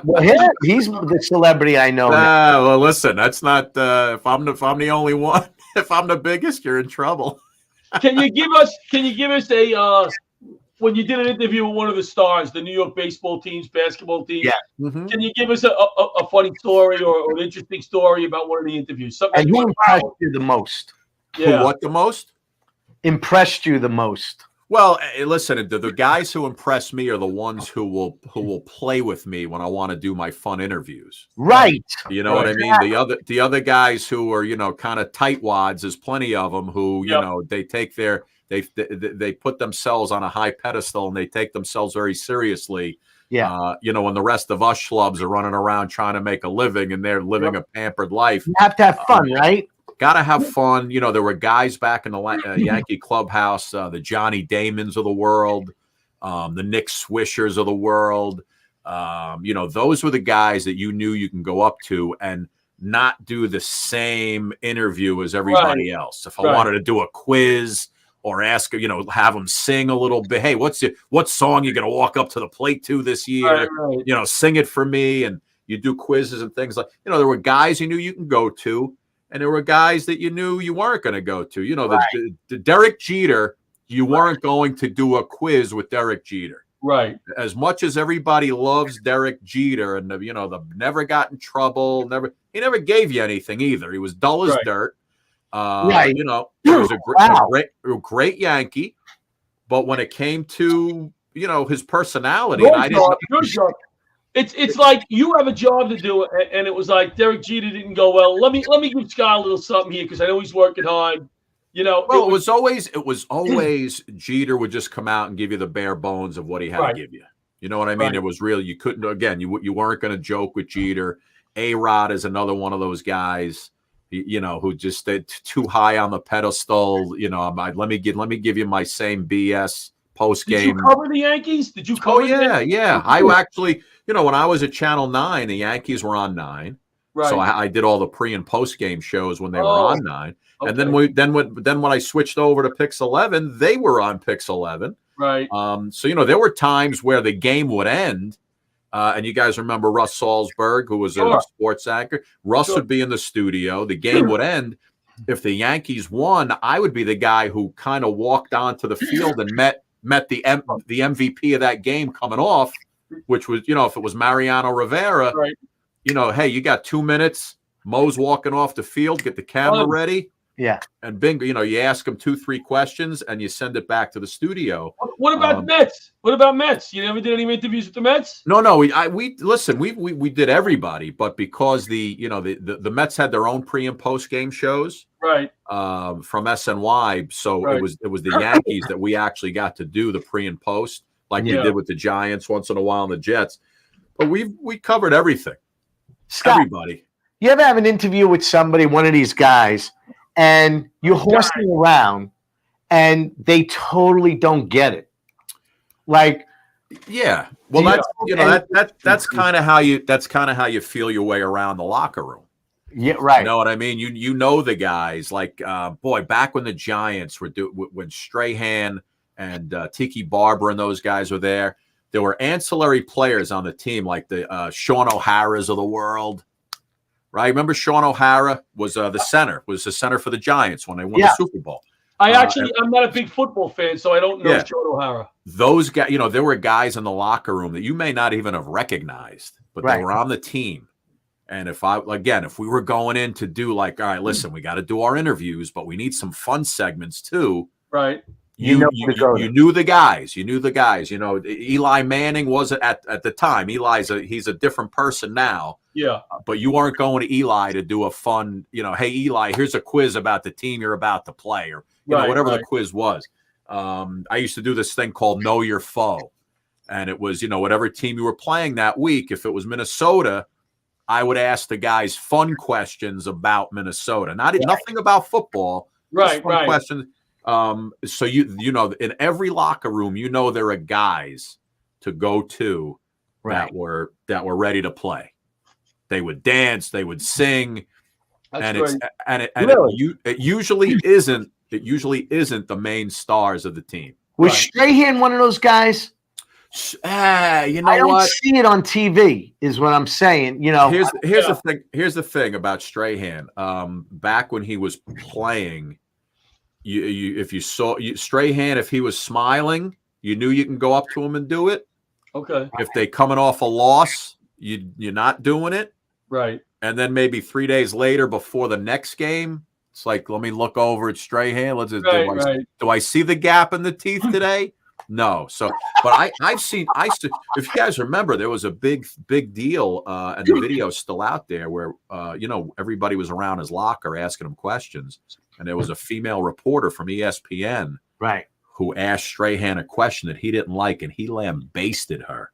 Well, he's the celebrity I know. Well, listen, that's not. If I'm the only one, if I'm the biggest, you're in trouble. Can you give us a when you did an interview with one of the stars, the New York baseball teams, basketball teams? Yeah. Mm-hmm. Can you give us a funny story or an interesting story about one of the interviews? And who impressed you the most? Yeah. What the most? Impressed you the most? Well, listen, the guys who impress me are the ones who will play with me when I want to do my fun interviews. Right. You know what I mean? The other guys who are, kind of tightwads, there's plenty of them who, they take they put themselves on a high pedestal and they take themselves very seriously. Yeah. When the rest of us schlubs are running around trying to make a living and they're living a pampered life. You have to have fun, right? Got to have fun. There were guys back in the Yankee clubhouse, the Johnny Damons of the world, the Nick Swishers of the world. Those were the guys that you knew you can go up to and not do the same interview as everybody else. If I wanted to do a quiz or ask, have them sing a little bit. Hey, what song you going to walk up to the plate to this year? Right. Sing it for me. And you do quizzes and things like, there were guys you knew you can go to. And there were guys that you knew you weren't going to go to. The Derek Jeter, you weren't going to do a quiz with Derek Jeter. Right. As much as everybody loves Derek Jeter and, the never got in trouble, he never gave you anything either. He was dull as dirt. Right. He was a great Yankee. But when it came to, his personality, It's like you have a job to do, and it was like Derek Jeter didn't go well. Let me give Scott a little something here because I know he's working hard. Well, it was always Jeter would just come out and give you the bare bones of what he had to give you. You know what I mean? Right. It was really, you couldn't, again, you weren't going to joke with Jeter. A-Rod is another one of those guys, who just too high on the pedestal. Let me give you my same BS post game. Did you cover the Yankees? Did you cover? Oh yeah. I actually, when I was at Channel 9, the Yankees were on 9. Right. So I did all the pre and post game shows when they were on 9. Okay. And then when I switched over to Pix 11, they were on Pix 11. Right. So there were times where the game would end, And you guys remember Russ Salzberg, who was a sports anchor. Russ would be in the studio. The game would end. If the Yankees won, I would be the guy who kind of walked onto the field and met the MVP of that game coming off, which was, if it was Mariano Rivera, hey, you got 2 minutes. Mo's walking off the field, get the camera ready. Yeah. And bingo, you ask him 2-3 questions and you send it back to the studio. What about the Mets? What about Mets? You never did any interviews with the Mets? No. We listen. We did everybody, but because the Mets had their own pre and post game shows, right? From SNY, so it was the Yankees that we actually got to do the pre and post, like we did with the Giants once in a while and the Jets. But we covered everything. Scott, everybody. You ever have an interview with somebody, one of these guys, and you're horsing around, and they totally don't get it? Like, yeah. Well, that's kind of how you feel your way around the locker room. Yeah, right. You know what I mean? You know the guys, like back when the Giants when Strahan and Tiki Barber and those guys were there were ancillary players on the team, like the Sean O'Hara's of the world. Right? Remember Sean O'Hara was the center for the Giants when they won the Super Bowl. I'm not a big football fan, so I don't know Sean O'Hara. Those guys, there were guys in the locker room that you may not even have recognized, but they were on the team. And if we were going in to do all right, listen, we got to do our interviews, but we need some fun segments too. Right. You knew the guys. Eli Manning wasn't at the time. He's a different person now. Yeah. But you weren't going to Eli to do a fun, hey, Eli, here's a quiz about the team you're about to play, or whatever the quiz was. I used to do this thing called Know Your Foe. And it was, whatever team you were playing that week. If it was Minnesota, I would ask the guys fun questions about Minnesota. Nothing about football. Right, fun questions. So in every locker room, there are guys to go to that were ready to play. They would dance, they would sing, it usually isn't the main stars of the team. Was Strahan one of those guys? I don't see it on TV, is what I'm saying. Here's the thing about Strahan. Back when he was playing, if you saw Strahan, if he was smiling, you knew you can go up to him and do it. Okay. If they coming off a loss, you're not doing it. Right. And then maybe 3 days later, before the next game, it's like, let me look over at Strahan. Do I see the gap in the teeth today? No. So, but I've seen. If you guys remember, there was a big deal, and the video's still out there where everybody was around his locker asking him questions, and there was a female reporter from ESPN, who asked Strahan a question that he didn't like, and he lambasted her.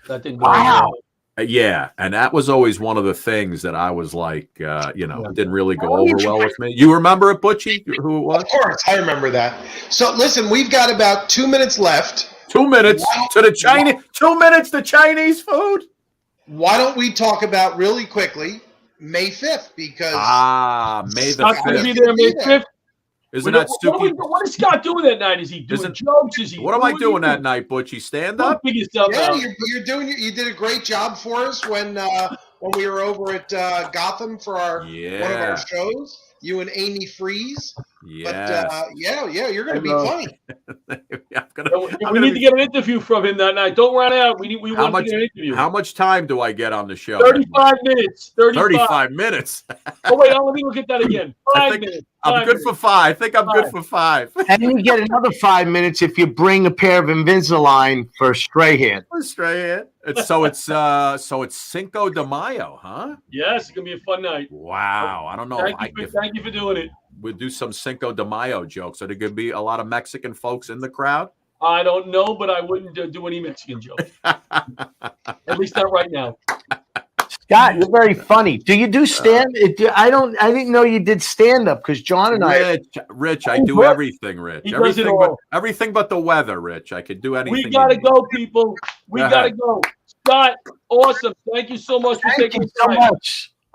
That didn't go well. Yeah, and that was always one of the things that I was like, it didn't really go over well with me. You remember it, Butchie, who it was? Of course, I remember that. So, listen, we've got about 2 minutes left. 2 minutes to the Chinese. 2 minutes to Chinese food. Why don't we talk about really quickly May 5th? Because May the 5th. Not going to be there May 5th. Isn't that stupid? What is Scott doing that night? Is he doing jokes? What am I doing that night, Butchie? Stand up? Yeah, you're doing. You did a great job for us when we were over at Gotham for one of our shows. You and Amy Freeze. Yeah. But you're going to be funny. We need to get an interview from him that night. Don't run out. We want to get an interview. How much time do I get on the show? 35 minutes. 35 minutes. Oh wait, let me look at that again. 5 minutes. I'm good for 5. I think I'm good for 5. And you get another 5 minutes if you bring a pair of Invisalign for Strahan. So it's Cinco de Mayo, huh? Yes, it's gonna be a fun night. Wow, I don't know. Thank you for doing it. We'll do some Cinco de Mayo jokes. Are there going to be a lot of Mexican folks in the crowd? I don't know, but I wouldn't do any Mexican jokes. At least not right now. Scott, you're very funny. Do you do stand? I didn't know you did stand up because John and Rich, I do everything, Rich. Everything but the weather, Rich. I could do anything. We gotta go, people. We gotta go. Scott, awesome. Thank you so much for taking the time.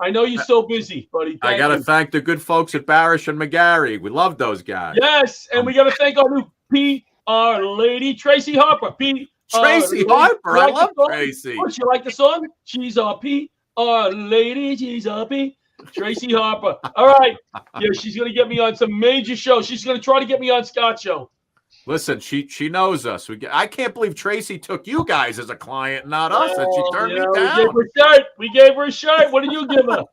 I know you're so busy, buddy. I got to thank the good folks at Barasch and McGarry. We love those guys. Yes, and we got to thank our new PR lady, Tracy Harper. Tracy Harper. I love Tracy. Oh, you like the song? She's a P. Lady, she's a P. Tracy Harper. All right. Yeah, she's going to get me on some major shows. She's going to try to get me on Scott's show. Listen, she knows us. I can't believe Tracy took you guys as a client, not us, and she turned me down. We gave her a shirt. What did you give her?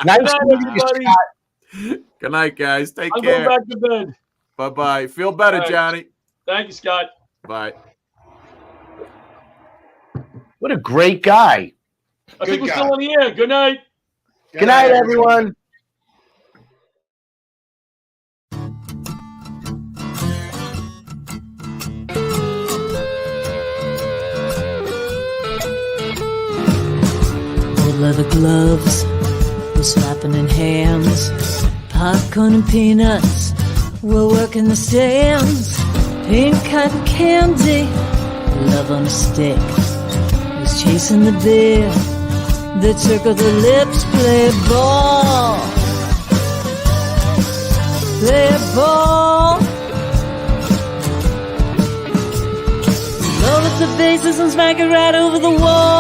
Nice to meet you, Scott. Good night, guys. Take I'm care. going back to bed. Bye-bye. Feel better, Right. Johnny. Thank you, Scott. Bye. What a great guy. I think we're still on the air. Good night. Good night, everyone. Old leather gloves were slapping in hands. Popcorn and peanuts were working the stands. Pink cotton candy, love on a stick, was chasing the beer that circled the lips. Play ball, play ball. Load up the bases and smack it right over the wall.